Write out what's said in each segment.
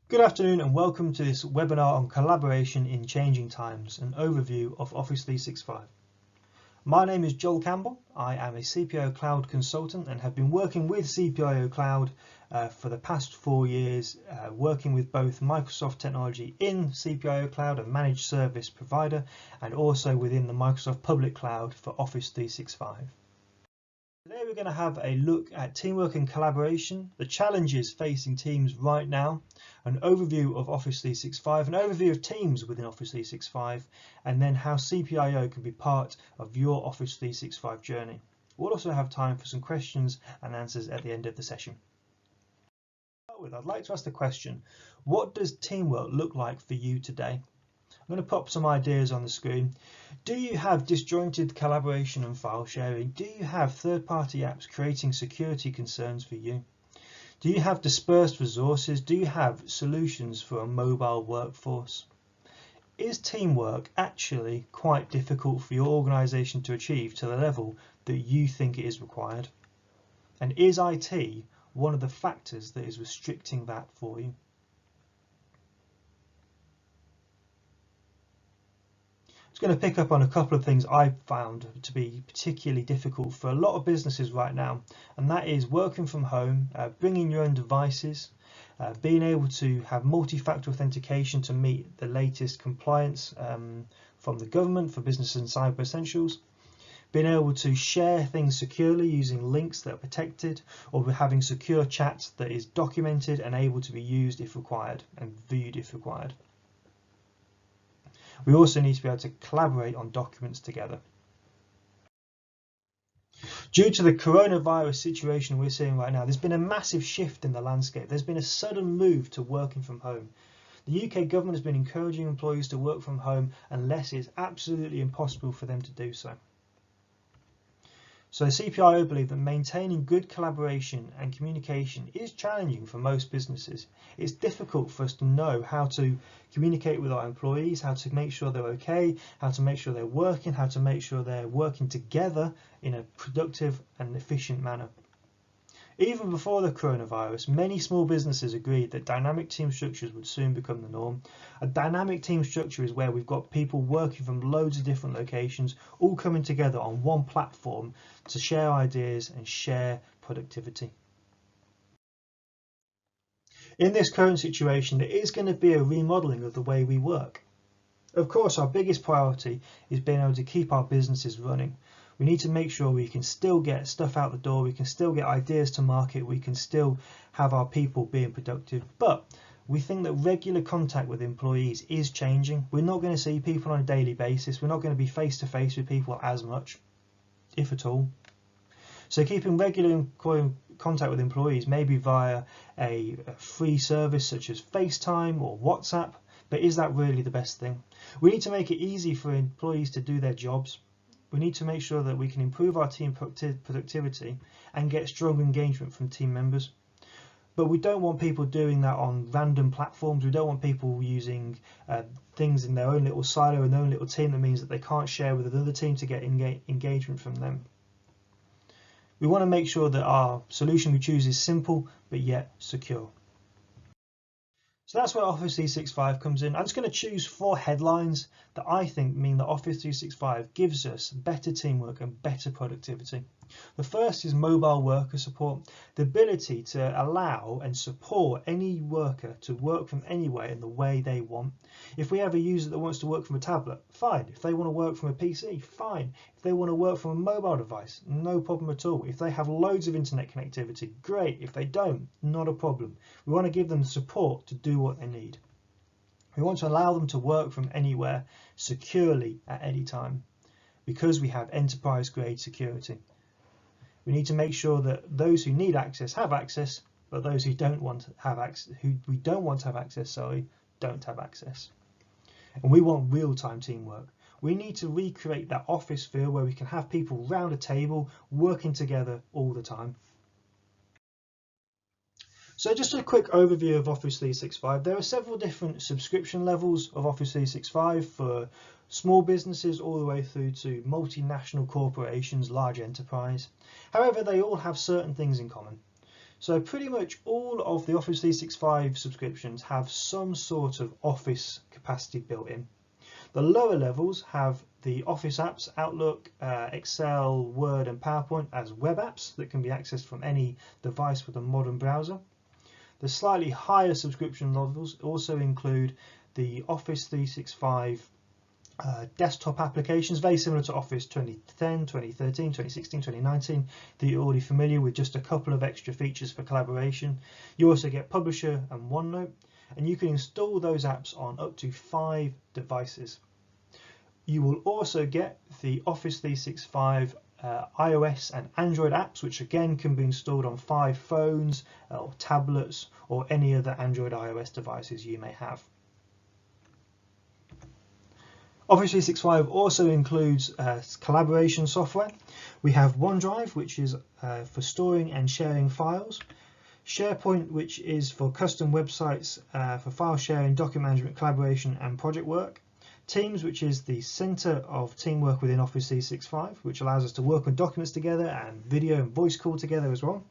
Good afternoon and welcome to this webinar on collaboration in changing times, an overview of Office 365. My name is Joel Campbell. I am a CPIO Cloud consultant and have been working with CPIO Cloud for the past 4 years, working with both Microsoft technology in CPIO Cloud, a managed service provider, and also within the Microsoft Public Cloud for Office 365. Today we're going to have a look at teamwork and collaboration, the challenges facing teams right now, an overview of Office 365, an overview of teams within Office 365, and then how CPIO can be part of your Office 365 journey. We'll also have time for some questions and answers at the end of the session. To start with, I'd like to ask the question, what does teamwork look like for you today? I'm going to pop some ideas on the screen. Do you have disjointed collaboration and file sharing? Do you have third-party apps creating security concerns for you? Do you have dispersed resources? Do you have solutions for a mobile workforce? Is teamwork actually quite difficult for your organisation to achieve to the level that you think it is required? And is IT one of the factors that is restricting that for you? I'm going to pick up on a couple of things I've found to be particularly difficult for a lot of businesses right now, and that is working from home, bringing your own devices, being able to have multi-factor authentication to meet the latest compliance from the government for business and cyber essentials, being able to share things securely using links that are protected, or having secure chat that is documented and able to be used if required and viewed if required. We also need to be able to collaborate on documents together. Due to the coronavirus situation we're seeing right now, there's been a massive shift in the landscape. There's been a sudden move to working from home. The UK government has been encouraging employees to work from home unless it's absolutely impossible for them to do so. So CPIO believe that maintaining good collaboration and communication is challenging for most businesses. It's difficult for us to know how to communicate with our employees, how to make sure they're okay, how to make sure they're working, how to make sure they're working together in a productive and efficient manner. Even before the coronavirus, many small businesses agreed that dynamic team structures would soon become the norm. A dynamic team structure is where we've got people working from loads of different locations, all coming together on one platform to share ideas and share productivity. In this current situation, there is going to be a remodeling of the way we work. Of course, our biggest priority is being able to keep our businesses running. We need to make sure we can still get stuff out the door, we can still get ideas to market, we can still have our people being productive, but we think that regular contact with employees is changing. We're not going to see people on a daily basis, we're not going to be face to face with people as much, if at all. So keeping regular contact with employees, maybe via a free service such as FaceTime or WhatsApp, but is that really the best thing? We need to make it easy for employees to do their jobs. We need to make sure that we can improve our team productivity and get strong engagement from team members. But we don't want people doing that on random platforms. We don't want people using things in their own little silo, in their own little team, that means that they can't share with another team to get engagement from them. We want to make sure that our solution we choose is simple but yet secure. So that's where Office 365 comes in. I'm just going to choose 4 headlines that I think mean that Office 365 gives us better teamwork and better productivity. The first is mobile worker support, the ability to allow and support any worker to work from anywhere in the way they want. If we have a user that wants to work from a tablet, fine. If they want to work from a PC, fine. If they want to work from a mobile device, no problem at all. If they have loads of internet connectivity, great. If they don't, not a problem. We want to give them support to do what they need. We want to allow them to work from anywhere securely at any time because we have enterprise grade security. We need to make sure that those who need access have access, but those who don't want to have access, don't have access. And we want real-time teamwork. We need to recreate that office feel where we can have people round a table working together all the time. So just a quick overview of Office 365. There are several different subscription levels of Office 365 for small businesses all the way through to multinational corporations, large enterprise. However, they all have certain things in common. So pretty much all of the Office 365 subscriptions have some sort of Office capacity built in. The lower levels have the Office apps, Outlook, Excel, Word and PowerPoint as web apps that can be accessed from any device with a modern browser. The slightly higher subscription levels also include the Office 365 desktop applications, very similar to Office 2010, 2013, 2016, 2019, that you're already familiar with, just a couple of extra features for collaboration. You also get Publisher and OneNote, and you can install those apps on up to 5 devices. You will also get the Office 365 iOS and Android apps, which again can be installed on 5 phones or tablets or any other Android iOS devices you may have. Office 365 also includes collaboration software. We have OneDrive, which is for storing and sharing files. SharePoint, which is for custom websites for file sharing, document management, collaboration and project work. Teams, which is the center of teamwork within Office 365, which allows us to work on documents together and video and voice call together as well.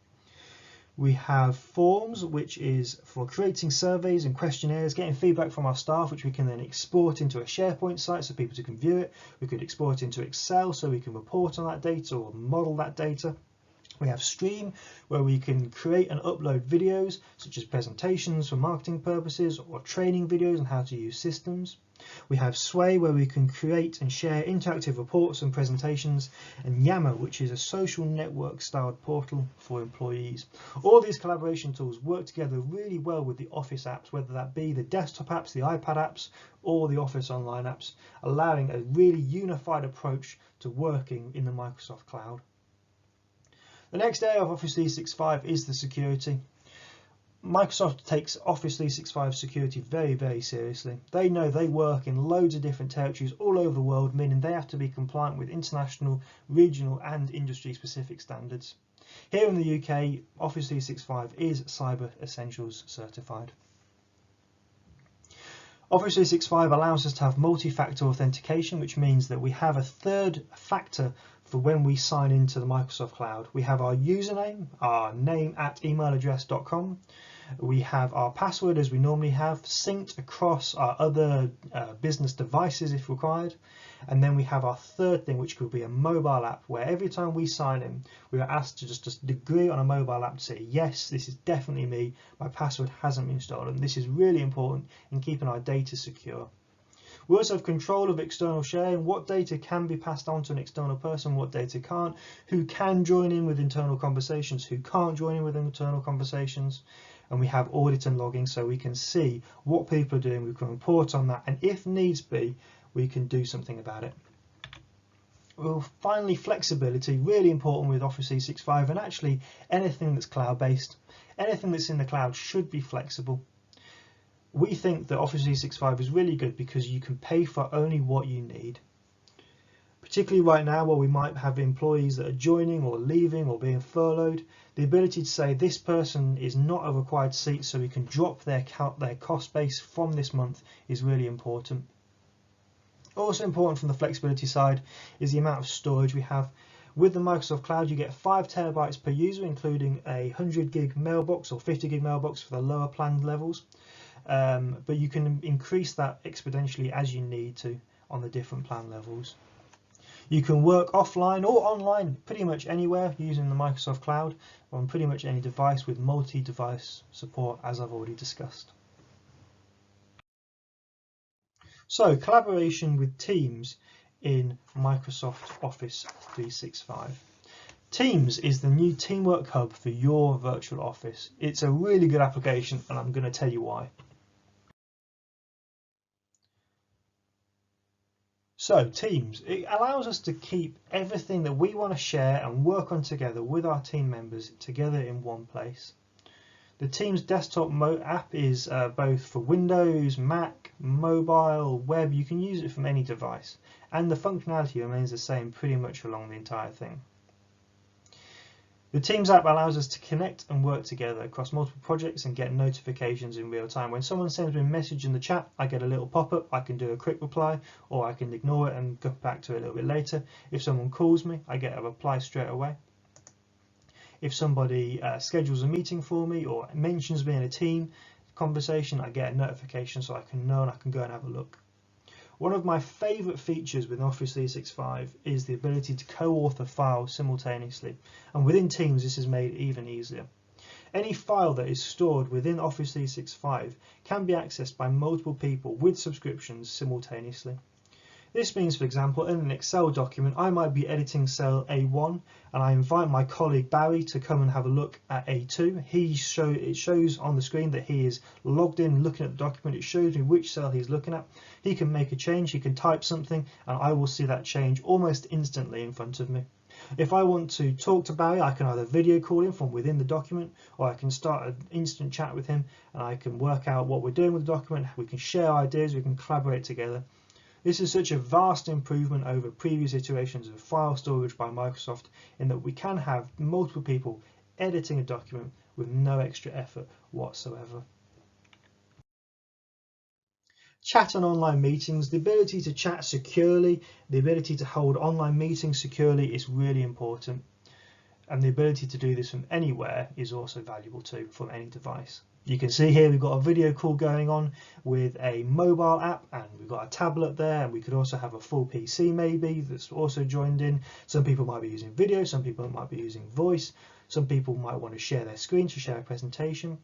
We have Forms, which is for creating surveys and questionnaires, getting feedback from our staff, which we can then export into a SharePoint site so people can view it. We could export into Excel so we can report on that data or model that data. We have Stream, where we can create and upload videos, such as presentations for marketing purposes or training videos on how to use systems. We have Sway, where we can create and share interactive reports and presentations, and Yammer, which is a social network styled portal for employees. All these collaboration tools work together really well with the Office apps, whether that be the desktop apps, the iPad apps, or the Office Online apps, allowing a really unified approach to working in the Microsoft Cloud. The next area of Office 365 is the security. Microsoft takes Office 365 security very, very seriously. They know they work in loads of different territories all over the world, meaning they have to be compliant with international, regional and industry specific standards. Here in the UK, Office 365 is Cyber Essentials certified. Office 365 allows us to have multi-factor authentication, which means that we have a third factor for when we sign into the Microsoft Cloud. We have our username, our name@emailaddress.com. We have our password as we normally have, synced across our other business devices if required. And then we have our third thing, which could be a mobile app, where every time we sign in, we are asked to just agree on a mobile app to say, yes, this is definitely me, my password hasn't been stolen. This is really important in keeping our data secure. We also have control of external sharing, what data can be passed on to an external person, what data can't, who can join in with internal conversations, who can't join in with internal conversations. And we have audit and logging, so we can see what people are doing, we can report on that, and if needs be, we can do something about it. Well, finally, flexibility, really important with Office 365 and actually anything that's cloud-based. Anything that's in the cloud should be flexible. We think that Office 365 is really good because you can pay for only what you need. Particularly right now, where we might have employees that are joining or leaving or being furloughed, the ability to say this person is not a required seat so we can drop their cost base from this month is really important. Also important from the flexibility side is the amount of storage we have. With the Microsoft Cloud, you get 5 terabytes per user, including a 100 gig mailbox or 50 gig mailbox for the lower planned levels. But you can increase that exponentially as you need to on the different plan levels. You can work offline or online pretty much anywhere using the Microsoft Cloud on pretty much any device with multi-device support, as I've already discussed. So, collaboration with Teams in Microsoft Office 365. Teams is the new teamwork hub for your virtual office. It's a really good application and I'm going to tell you why. So Teams, it allows us to keep everything that we want to share and work on together with our team members together in one place. The Teams desktop app is both for Windows, Mac, mobile, web. You can use it from any device, and the functionality remains the same pretty much along the entire thing. The Teams app allows us to connect and work together across multiple projects and get notifications in real time. When someone sends me a message in the chat, I get a little pop-up. I can do a quick reply, or I can ignore it and go back to it a little bit later. If someone calls me, I get a reply straight away. if somebody schedules a meeting for me or mentions me in a team conversation, I get a notification so I can know and I can go and have a look. One of my favourite features with Office 365 is the ability to co-author files simultaneously, and within Teams this is made even easier. Any file that is stored within Office 365 can be accessed by multiple people with subscriptions simultaneously. This means, for example, in an Excel document, I might be editing cell A1 and I invite my colleague Barry to come and have a look at A2. It shows on the screen that he is logged in looking at the document. It shows me which cell he's looking at. He can make a change, he can type something, and I will see that change almost instantly in front of me. If I want to talk to Barry, I can either video call him from within the document, or I can start an instant chat with him and I can work out what we're doing with the document. We can share ideas, we can collaborate together. This is such a vast improvement over previous iterations of file storage by Microsoft, in that we can have multiple people editing a document with no extra effort whatsoever. Chat and online meetings. The ability to chat securely, the ability to hold online meetings securely is really important. And the ability to do this from anywhere is also valuable too, from any device. You can see here we've got a video call going on with a mobile app, and we've got a tablet there, and we could also have a full PC maybe that's also joined in. Some people might be using video, some people might be using voice, some people might want to share their screen to share a presentation.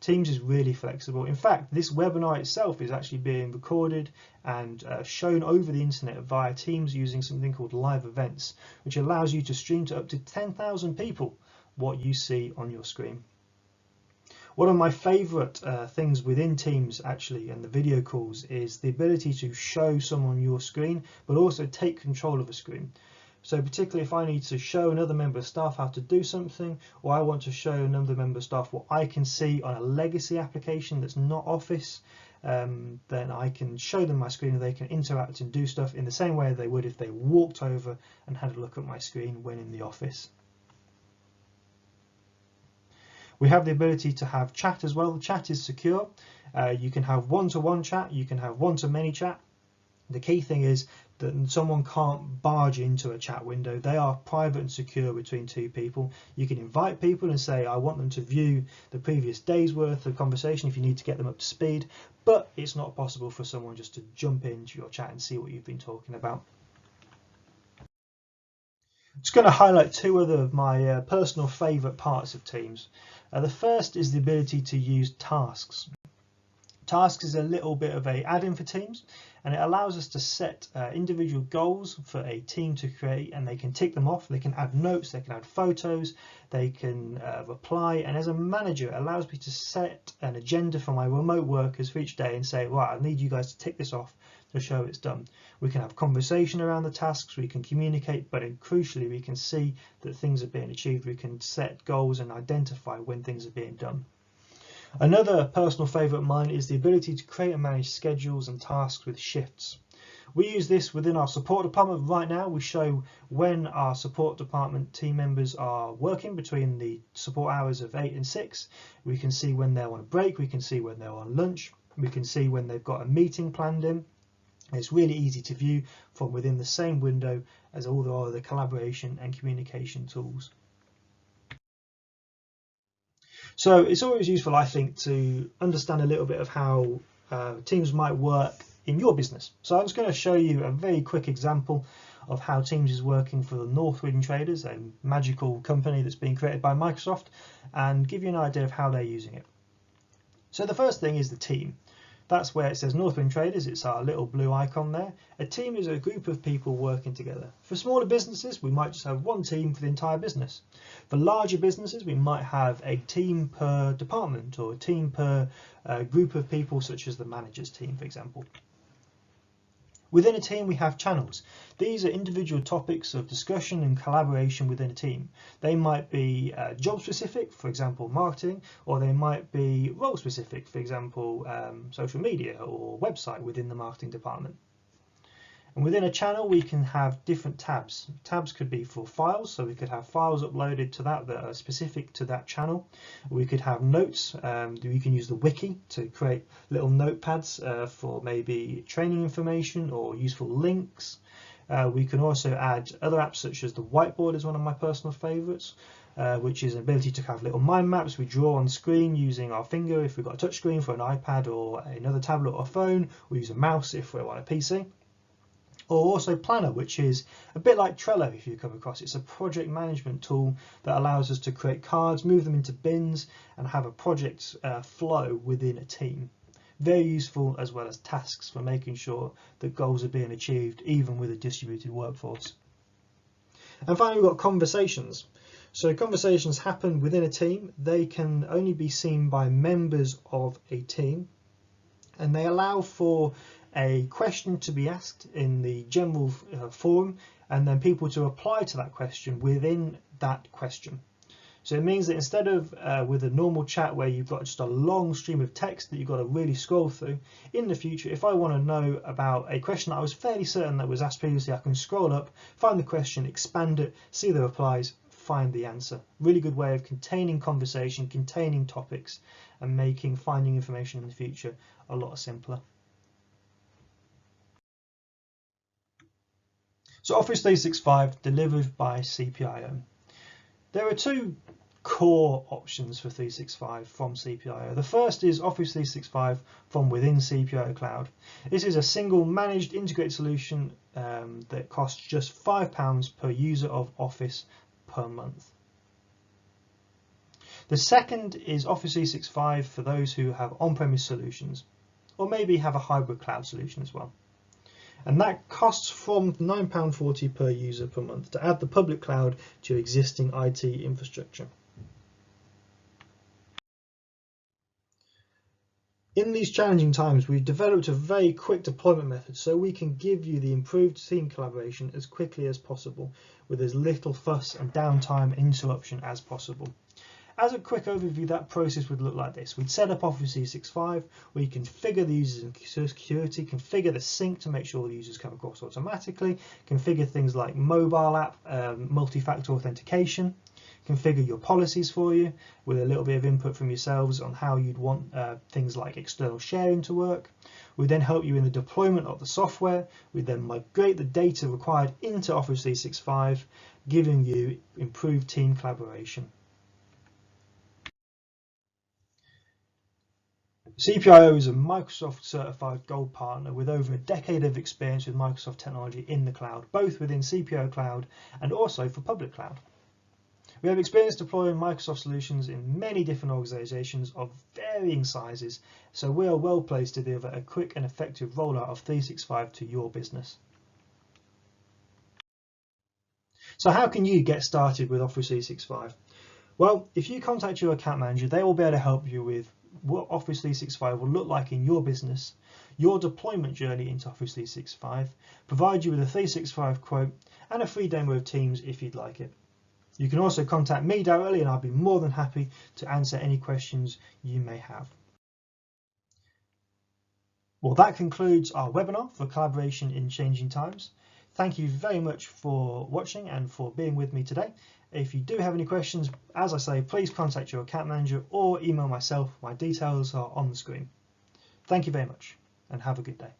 Teams is really flexible. In fact, this webinar itself is actually being recorded and shown over the internet via Teams using something called Live Events, which allows you to stream to up to 10,000 people what you see on your screen. One of my favourite things within Teams actually and the video calls is the ability to show someone your screen but also take control of a screen. So particularly if I need to show another member of staff how to do something, or I want to show another member of staff what I can see on a legacy application that's not Office, then I can show them my screen and they can interact and do stuff in the same way they would if they walked over and had a look at my screen when in the office. We have the ability to have chat as well. The chat is secure. You can have one-to-one chat, you can have one-to-many chat. The key thing is that someone can't barge into a chat window. They are private and secure between two people. You can invite people and say, I want them to view the previous day's worth of conversation if you need to get them up to speed, but it's not possible for someone just to jump into your chat and see what you've been talking about. I'm just going to highlight two other of my personal favourite parts of Teams. The first is the ability to use tasks. Tasks is a little bit of an add-in for Teams, and it allows us to set individual goals for a team to create, and they can tick them off. They can add notes, they can add photos, they can reply, and as a manager it allows me to set an agenda for my remote workers for each day and say, right, I need you guys to tick this off to show it's done. We can have conversation around the tasks, we can communicate, but crucially we can see that things are being achieved. We can set goals and identify when things are being done. Another personal favourite of mine is the ability to create and manage schedules and tasks with shifts. We use this within our support department right now. We show when our support department team members are working between the support hours of 8 and 6. We can see when they're on a break, we can see when they're on lunch, we can see when they've got a meeting planned in. It's really easy to view from within the same window as all the other collaboration and communication tools. So it's always useful, I think, to understand a little bit of how Teams might work in your business. So I'm just going to show you a very quick example of how Teams is working for the Northwind Traders, a magical company that's been created by Microsoft, and give you an idea of how they're using it. So the first thing is the team. That's where it says Northwind Traders, it's our little blue icon there. A team is a group of people working together. For smaller businesses, we might just have one team for the entire business. For larger businesses, we might have a team per department or a team per group of people, such as the manager's team, for example. Within a team, we have channels. These are individual topics of discussion and collaboration within a team. They might be job specific, for example, marketing, or they might be role specific, for example, social media or website within the marketing department. And within a channel, we can have different tabs. Tabs could be for files, so we could have files uploaded to that are specific to that channel. We could have notes. We can use the wiki to create little notepads for maybe training information or useful links. We can also add other apps such as the whiteboard is one of my personal favorites. which is an ability to have little mind maps we draw on screen using our finger if we've got a touch screen for an iPad or another tablet or phone. We use a mouse if we're on a PC. Or also Planner, which is a bit like Trello if you come across. It's a project management tool that allows us to create cards, move them into bins and have a project flow within a team. Very useful, as well as tasks for making sure that goals are being achieved even with a distributed workforce. And finally, we've got conversations. So conversations happen within a team. They can only be seen by members of a team, and they allow for a question to be asked in the general forum, and then people to reply to that question within that question. So it means that instead of with a normal chat where you've got just a long stream of text that you've got to really scroll through, in the future, if I want to know about a question that I was fairly certain that was asked previously, I can scroll up, find the question, expand it, see the replies, find the answer. Really good way of containing conversation, containing topics, and making finding information in the future a lot simpler. So Office 365 delivered by CPIO. There are two core options for 365 from CPIO. The first is Office 365 from within CPIO Cloud. This is a single managed integrated solution that costs just £5 per user of Office per month. The second is Office 365 for those who have on-premise solutions, or maybe have a hybrid cloud solution as well. And that costs from £9.40 per user per month to add the public cloud to existing IT infrastructure. In these challenging times, we've developed a very quick deployment method so we can give you the improved team collaboration as quickly as possible with as little fuss and downtime interruption as possible. As a quick overview, that process would look like this. We'd set up Office 365, we configure the users in security, configure the sync to make sure the users come across automatically, configure things like mobile app, multi-factor authentication, configure your policies for you with a little bit of input from yourselves on how you'd want things like external sharing to work. We then help you in the deployment of the software. We then migrate the data required into Office 365, giving you improved team collaboration. CPIO is a Microsoft certified gold partner with over a decade of experience with Microsoft technology in the cloud, both within CPIO Cloud and also for public cloud. We have experience deploying Microsoft solutions in many different organizations of varying sizes, so we are well placed to deliver a quick and effective rollout of 365 to your business. So how can you get started with Office 365? Well, if you contact your account manager, they will be able to help you with what Office 365 will look like in your business, your deployment journey into Office 365, provide you with a 365 quote and a free demo of Teams if you'd like it. You can also contact me directly and I'll be more than happy to answer any questions you may have. Well, that concludes our webinar for Collaboration in Changing Times. Thank you very much for watching and for being with me today. If you do have any questions, as I say, please contact your account manager or email myself. My details are on the screen. Thank you very much and have a good day.